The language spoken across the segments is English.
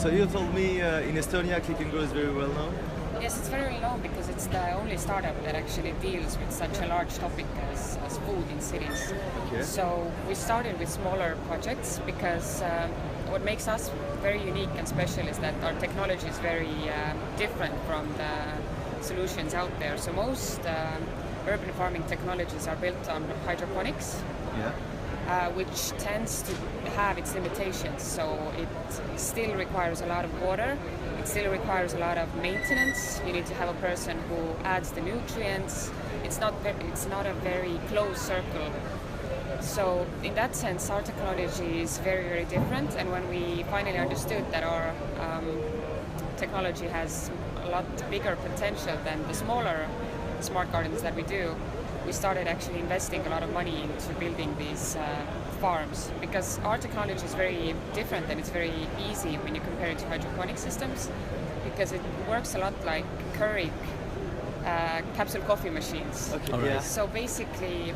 So you told me in Estonia, Click and Go is very well known. Yes, it's very well known because it's the only startup that actually deals with such a large topic as food in cities. Okay. So we started with smaller projects because what makes us very unique and special is that our technology is very different from the solutions out there. So most urban farming technologies are built on hydroponics. Yeah. Which tends to have its limitations. So it still requires a lot of water, it still requires a lot of maintenance. You need to have a person who adds the nutrients. It's not a very closed circle. So in that sense, our technology is very, very different. And when we finally understood that our technology has a lot bigger potential than the smaller smart gardens that we do, we started actually investing a lot of money into building these farms, because our technology is very different and it's very easy when you compare it to hydroponic systems, because it works a lot like Keurig capsule coffee machines. Okay. All right. Yeah. So basically,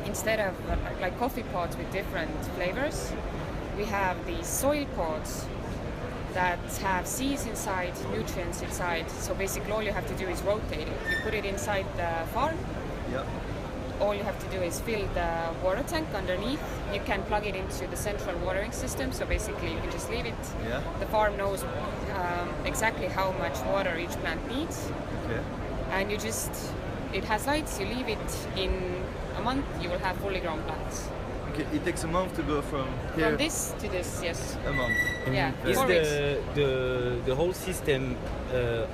instead of like coffee pods with different flavors, we have these soil pods that have seeds inside, nutrients inside. So basically all you have to do is rotate it. You put it inside the farm. Yeah. All you have to do is fill the water tank underneath. You can plug it into the central watering system, so basically you can just leave it. Yeah. The farm knows exactly how much water each plant needs, Okay. and it has lights, you leave it, in a month you will have fully grown plants. Okay. It takes a month to go from here. From this to this, yes. A month. Yeah, Is 4 weeks. the whole system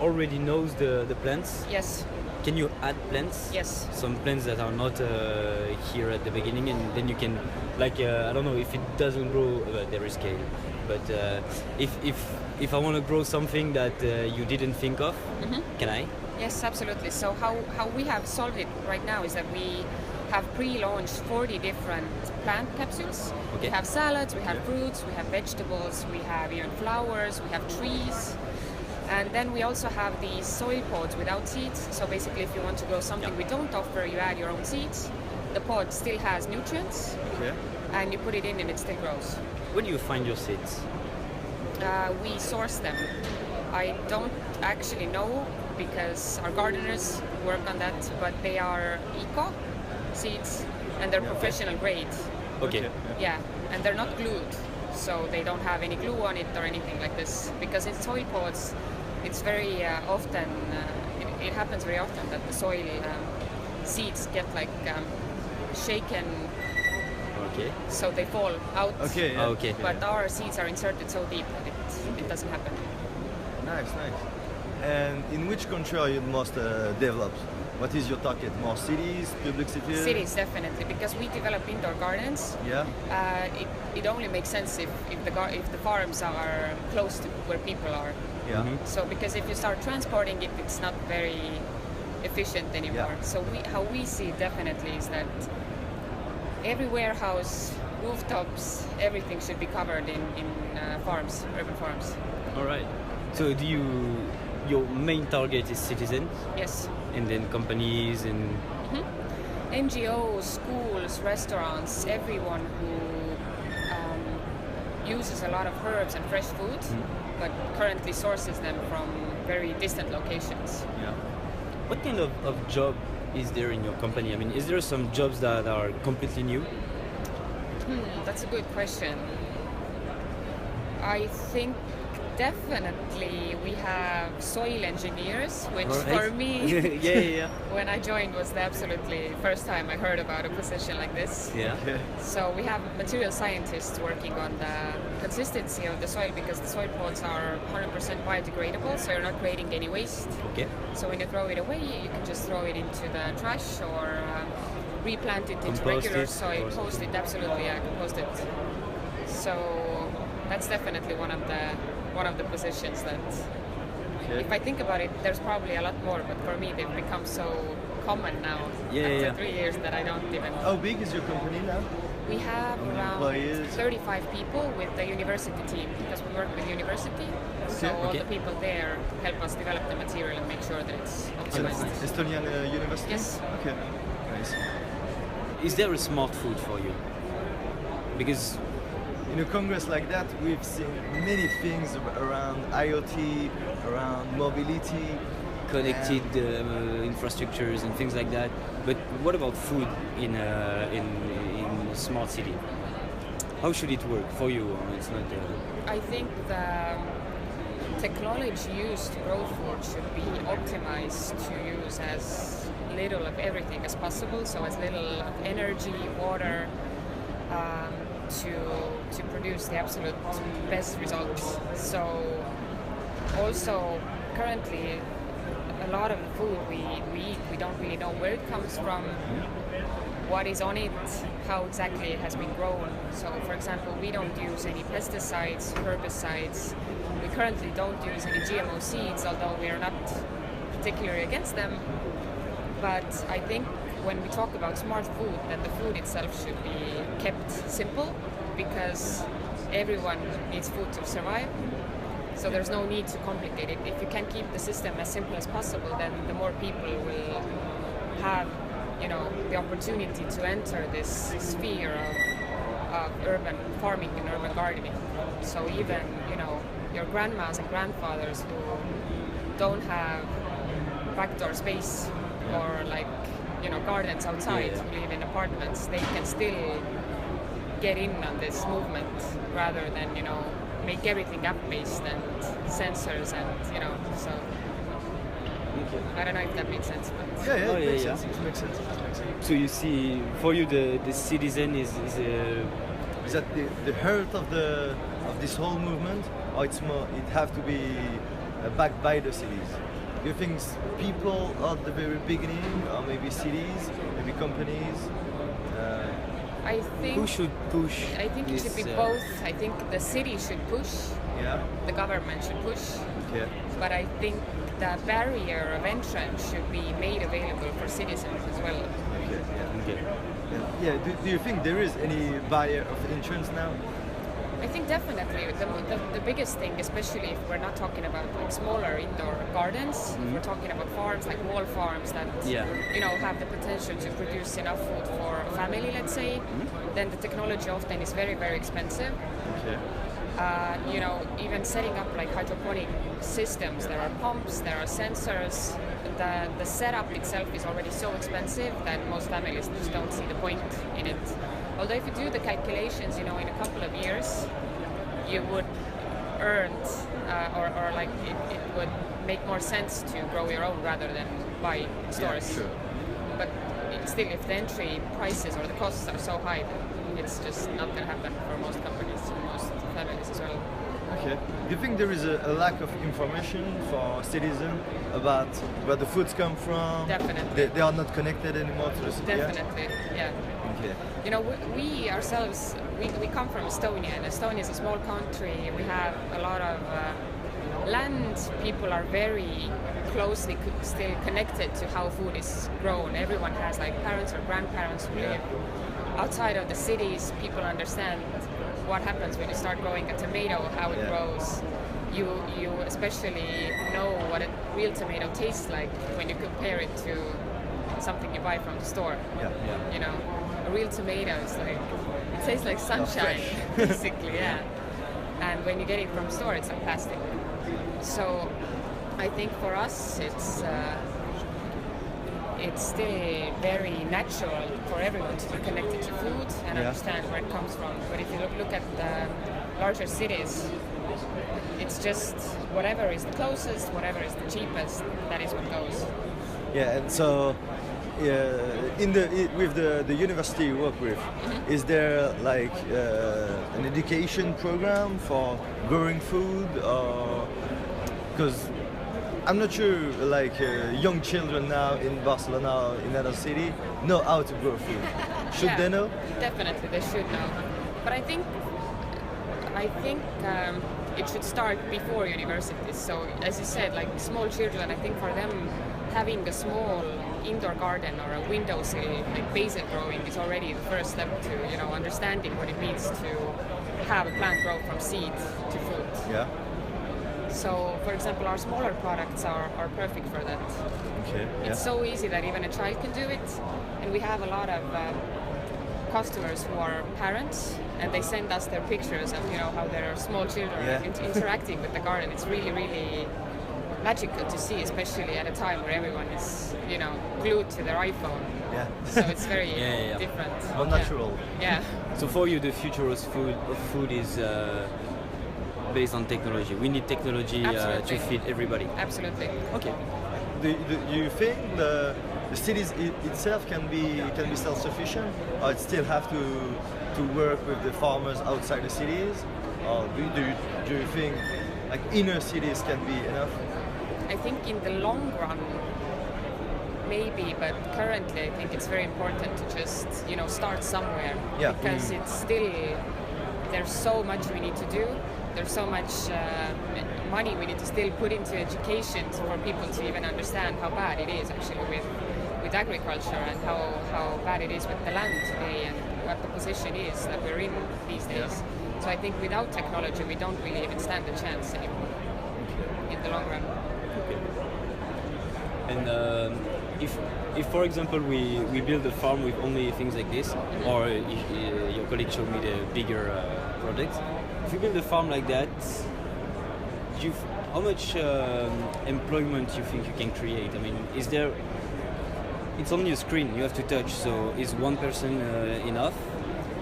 already knows the plants? Yes, Can you add plants? yes. Some plants that are not here at the beginning, and then you can, like, I don't know if it doesn't grow, there is scale. But if I want to grow something that you didn't think of, can I? Yes, absolutely. So how we have solved it right now is that we have pre-launched 40 different plant capsules. Okay. We have salads, we have fruits, we have vegetables, we have even flowers, we have trees. And then we also have these soil pods without seeds. So basically if you want to grow something we don't offer, you add your own seeds. The pod still has nutrients, Okay. and you put it in and it still grows. Where do you find your seeds? We source them. I don't actually know because our gardeners work on that, but they are eco seeds and they're professional grade. Okay. Yeah, and they're not glued, so they don't have any glue on it or anything like this. Because in soil pods, it's very often, it happens very often that the soil seeds get like shaken, Okay. so they fall out. Okay. Yeah. Okay. But our seeds are inserted so deep that it doesn't happen. Nice. And in which country are you most developed? What is your target? More cities, public cities? Cities, definitely, because we develop indoor gardens. Yeah. It only makes sense if the farms are close to where people are. Yeah. So because if you start transporting it, it's not very efficient anymore. Yeah. So how we see it definitely is that every warehouse, rooftops, everything should be covered in farms, urban farms. All right. So your main target is citizens, Yes. and then companies and NGOs, schools, restaurants, everyone who uses a lot of herbs and fresh food, but currently sources them from very distant locations. Yeah. what kind of job is there in your company? I mean, is there some jobs that are completely new? That's a good question. I think definitely we have soil engineers, which Alright. for me, yeah. when I joined, was the absolutely first time I heard about a position like this. Yeah. Okay. So we have material scientists working on the consistency of the soil, because the soil pods are 100% biodegradable, so you're not creating any waste. Okay. So when you throw it away, you can just throw it into the trash or replant it into Compost regular it, soil, or compost it, absolutely, yeah, compost it. So that's definitely one of the positions that, Okay. if I think about it, there's probably a lot more, but for me they've become so common now after 3 years that I don't even. How big is your company now? We have How many around employees? 35 people with the university team, because we work with university. So all Okay. the people there help us develop the material and make sure that it's optimized. Estonian University? Yes. Okay. Nice. Is there a smart food for you? Because in a congress like that, we've seen many things around IoT, around mobility, Connected infrastructures and things like that. But what about food in a smart city? How should it work for you? It's not. I think the technology used to grow food should be optimized to use as little of everything as possible, so as little of energy, water, to produce the absolute best results. So also currently a lot of the food we eat, we don't really know where it comes from, what is on it, how exactly it has been grown. So for example, we don't use any pesticides, herbicides. We currently don't use any GMO seeds, although we are not particularly against them. But I think when we talk about smart food, then the food itself should be kept simple, because everyone needs food to survive. So there's no need to complicate it. If you can keep the system as simple as possible, then the more people will have, the opportunity to enter this sphere of urban farming and urban gardening. So even, your grandmas and grandfathers who don't have backdoor space or gardens outside, who live in apartments, they can still get in on this movement rather than, make everything app-based and sensors and, so. I don't know if that makes sense, but... Yeah, Oh, it yeah, makes yeah. sense. It makes sense. So you see, for you, the citizen is Is that the heart of this whole movement, or it's more? It have to be backed by the cities. Do you think people at the very beginning, or maybe cities, maybe companies? I think who should push? I think it should be this, both. I think the city should push, Yeah. the government should push, Okay. but I think the barrier of entrance should be made available for citizens as well. Okay. Yeah. Okay. Yeah. Do you think there is any barrier of entrance now? I think definitely the biggest thing, especially if we're not talking about smaller indoor gardens, if we're talking about farms like wall farms that have the potential to produce enough food for a family, let's say, then the technology often is very, very expensive. Okay. Even setting up like hydroponic systems, there are pumps, there are sensors. The setup itself is already so expensive that most families just don't see the point in it. Although if you do the calculations, in a couple of years, you would earn, it would make more sense to grow your own rather than buy stores. Yeah, sure. But still, if the entry prices or the costs are so high, it's just not going to happen for most companies and most families as well. Okay. Do you think there is a lack of information for citizens about where the foods come from? Definitely. They are not connected anymore to the city. Definitely, yeah. Okay. We ourselves, we come from Estonia, and Estonia is a small country. We have a lot of land. People are very closely still connected to how food is grown. Everyone has parents or grandparents who live outside of the cities. People understand what happens when you start growing a tomato, how it grows. You especially know what a real tomato tastes like when you compare it to something you buy from the store. Yeah. A real tomato is it tastes like sunshine, basically, yeah. And when you get it from store, it's like plastic. So I think for us, it's still very natural for everyone to be connected to food and understand where it comes from. But if you look at the larger cities, it's just whatever is the closest, whatever is the cheapest, that is what goes. Yeah, and so with the university you work with, is there an education program for growing food, or because I'm not sure young children now in Barcelona or in another city know how to grow food. Should they know? Definitely, they should know. But I think it should start before universities. So as you said, small children, I think for them having a small indoor garden or a windowsill, basil growing, is already the first step to understanding what it means to have a plant grow from seed to fruit. Yeah. So, for example, our smaller products are perfect for that. Okay. It's so easy that even a child can do it, and we have a lot of customers who are parents, and they send us their pictures of how their small children are interacting with the garden. It's really, really magical to see, especially at a time where everyone is glued to their iPhone. Yeah. So it's very Yeah. different. More natural. Yeah. So for you, the future of food is based on technology. We need technology to Absolutely. feed everybody. Absolutely. Okay. Do you think the cities itself can be self-sufficient, or it still have to work with the farmers outside the cities, or do you think like inner cities can be enough? I think in the long run, maybe, but currently I think it's very important to just start somewhere. Yeah. Because it's still, there's so much we need to do. There's so much money we need to still put into education for people to even understand how bad it is actually with agriculture, and how bad it is with the land today, and what the position is that we're in these days. So I think without technology we don't really even stand a chance anymore in the long run. And if for example we build a farm with only things like this, or your colleague showed me the bigger projects, if you build a farm like that, how much employment you think you can create? I mean, is there? It's only a screen you have to touch, so is one person enough?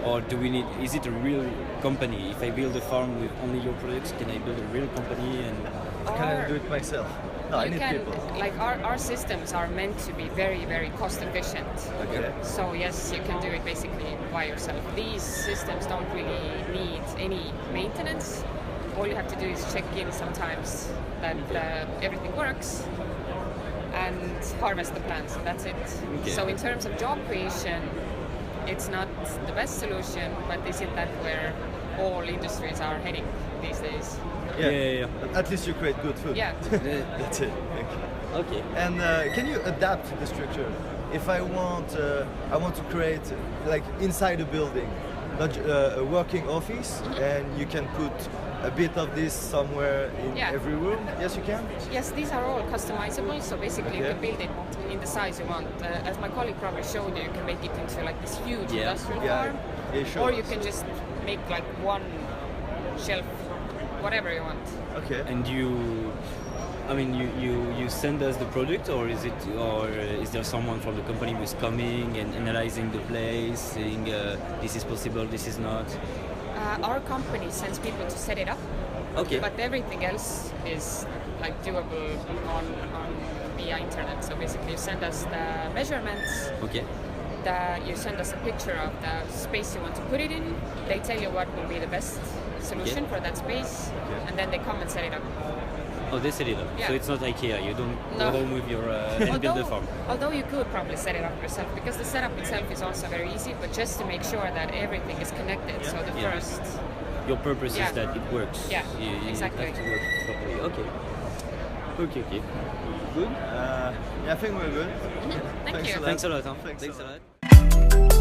Or do we need? Is it a real company? If I build a farm with only your products, can I build a real company? And Can I do it myself? No, I You need can, people. like our systems are meant to be very, very cost efficient. Okay. So yes, you can do it basically by yourself. These systems don't really need any maintenance. All you have to do is check in sometimes that everything works and harvest the plants, and that's it. Okay. So in terms of job creation, it's not the best solution, but isn't that where all industries are heading these days? Yeah. But at least you create good food. Yeah. That's it. Okay. Okay. And can you adapt the structure? If I want to create like inside a building, not a working office, and you can put a bit of this somewhere in Yeah. every room. Yes, you can. Yes, these are all customizable, so basically you Okay. can build it in the size you want. As my colleague probably showed you, you can make it into like this huge Yeah. industrial Yeah. farm, Yeah, sure. or you can just make like one shelf, whatever you want. Okay. And you send us the product, or is there someone from the company who's coming and analyzing the place, saying this is possible, this is not? Our company sends people to set it up, Okay. but everything else is like doable on via internet. So basically, you send us the measurements. Okay. You send us a picture of the space you want to put it in. They tell you what will be the best solution for that space, and then they come and set it up. Oh, they set it up. Yeah. So it's not IKEA. You don't No. go home with your and build a farm. Although you could probably set it up yourself, because the setup itself is also very easy, but just to make sure that everything is connected. So the Yeah. first, Your purpose Yeah. is that it works. Yeah, You exactly. have to work properly. Okay. Okay. Good. Yeah, I think we're good. Thank you. a lot. Thanks a lot. Huh? Thanks a lot. lot.